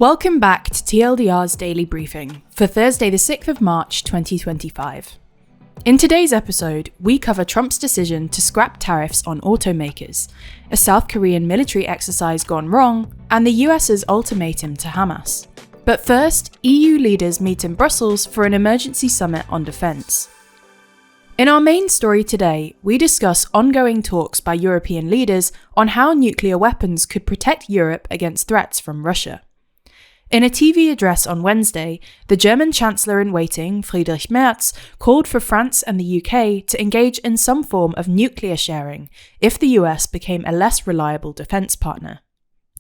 Welcome back to TLDR's daily briefing for Thursday the 6th of March 2025. In today's episode, we cover Trump's decision to scrap tariffs on automakers, a South Korean military exercise gone wrong, and the US's ultimatum to Hamas. But first, EU leaders meet in Brussels for an emergency summit on defence. In our main story today, we discuss ongoing talks by European leaders on how nuclear weapons could protect Europe against threats from Russia. In a TV address on Wednesday, the German Chancellor-in-Waiting, Friedrich Merz, called for France and the UK to engage in some form of nuclear sharing if the US became a less reliable defence partner.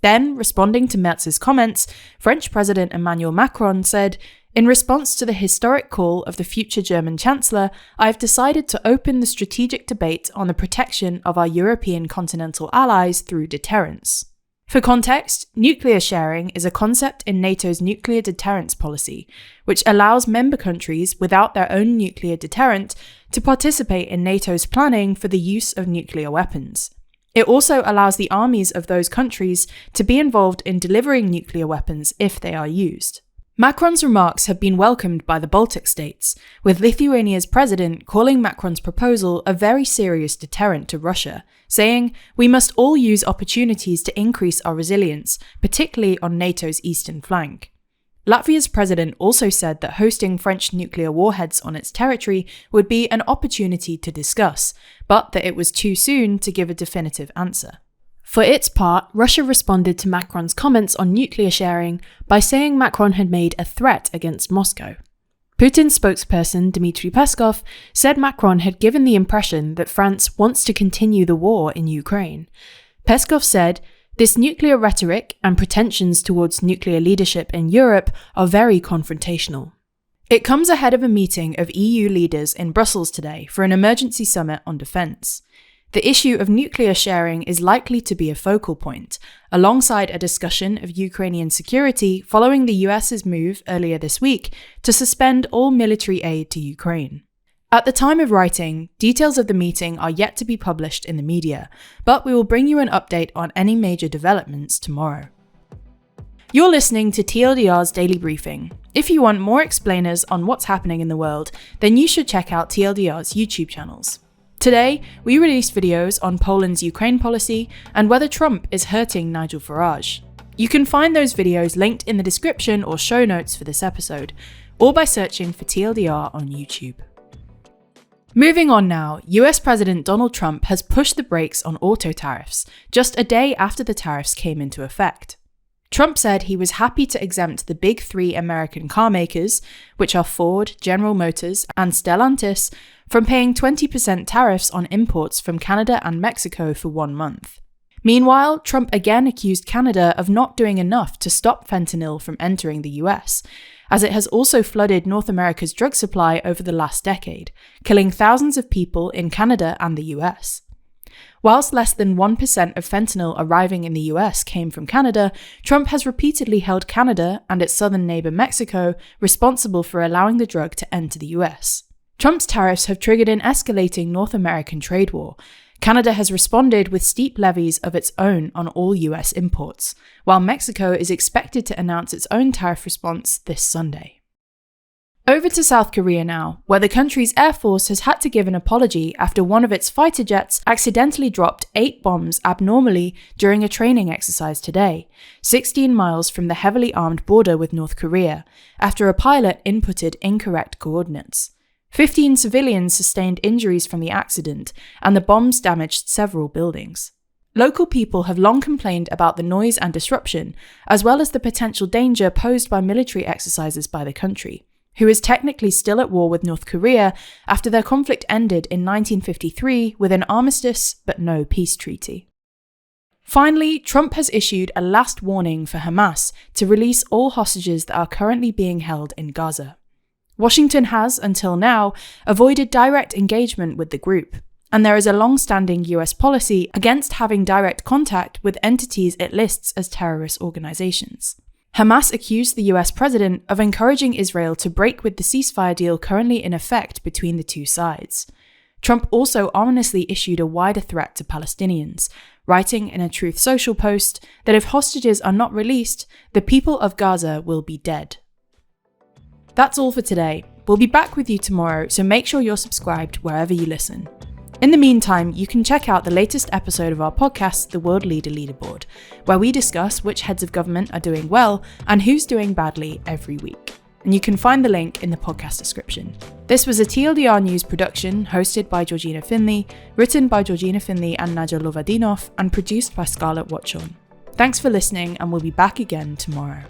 Then, responding to Merz's comments, French President Emmanuel Macron said, "In response to the historic call of the future German Chancellor, I have decided to open the strategic debate on the protection of our European continental allies through deterrence." For context, nuclear sharing is a concept in NATO's nuclear deterrence policy, which allows member countries without their own nuclear deterrent to participate in NATO's planning for the use of nuclear weapons. It also allows the armies of those countries to be involved in delivering nuclear weapons if they are used. Macron's remarks have been welcomed by the Baltic states, with Lithuania's president calling Macron's proposal a very serious deterrent to Russia, saying, "We must all use opportunities to increase our resilience, particularly on NATO's eastern flank." Latvia's president also said that hosting French nuclear warheads on its territory would be an opportunity to discuss, but that it was too soon to give a definitive answer. For its part, Russia responded to Macron's comments on nuclear sharing by saying Macron had made a threat against Moscow. Putin's spokesperson Dmitry Peskov said Macron had given the impression that France wants to continue the war in Ukraine. Peskov said, "This nuclear rhetoric and pretensions towards nuclear leadership in Europe are very confrontational." It comes ahead of a meeting of EU leaders in Brussels today for an emergency summit on defence. The issue of nuclear sharing is likely to be a focal point, alongside a discussion of Ukrainian security following the US's move earlier this week to suspend all military aid to Ukraine. At the time of writing, details of the meeting are yet to be published in the media, but we will bring you an update on any major developments tomorrow. You're listening to TLDR's Daily Briefing. If you want more explainers on what's happening in the world, then you should check out TLDR's YouTube channels. Today, we released videos on Poland's Ukraine policy and whether Trump is hurting Nigel Farage. You can find those videos linked in the description or show notes for this episode, or by searching for TLDR on YouTube. Moving on now, US President Donald Trump has pushed the brakes on auto tariffs, just a day after the tariffs came into effect. Trump said he was happy to exempt the big three American car makers, which are Ford, General Motors, and Stellantis, from paying 20% tariffs on imports from Canada and Mexico for 1 month. Meanwhile, Trump again accused Canada of not doing enough to stop fentanyl from entering the US, as it has also flooded North America's drug supply over the last decade, killing thousands of people in Canada and the US. Whilst less than 1% of fentanyl arriving in the US came from Canada, Trump has repeatedly held Canada and its southern neighbour Mexico responsible for allowing the drug to enter the US. Trump's tariffs have triggered an escalating North American trade war. Canada has responded with steep levies of its own on all US imports, while Mexico is expected to announce its own tariff response this Sunday. Over to South Korea now, where the country's Air Force has had to give an apology after one of its fighter jets accidentally dropped 8 bombs abnormally during a training exercise today, 16 miles from the heavily armed border with North Korea, after a pilot inputted incorrect coordinates. 15 civilians sustained injuries from the accident, and the bombs damaged several buildings. Local people have long complained about the noise and disruption, as well as the potential danger posed by military exercises by the country, who is technically still at war with North Korea after their conflict ended in 1953 with an armistice but no peace treaty. Finally, Trump has issued a last warning for Hamas to release all hostages that are currently being held in Gaza. Washington has, until now, avoided direct engagement with the group, and there is a long-standing US policy against having direct contact with entities it lists as terrorist organizations. Hamas accused the US president of encouraging Israel to break with the ceasefire deal currently in effect between the two sides. Trump also ominously issued a wider threat to Palestinians, writing in a Truth Social post that if hostages are not released, the people of Gaza will be dead. That's all for today. We'll be back with you tomorrow, so make sure you're subscribed wherever you listen. In the meantime, you can check out the latest episode of our podcast, The World Leader Leaderboard, where we discuss which heads of government are doing well and who's doing badly every week. And you can find the link in the podcast description. This was a TLDR News production hosted by Georgina Findlay, written by Georgina Findlay and Nadja Lovadinov, and produced by Scarlett Watchorn. Thanks for listening, and we'll be back again tomorrow.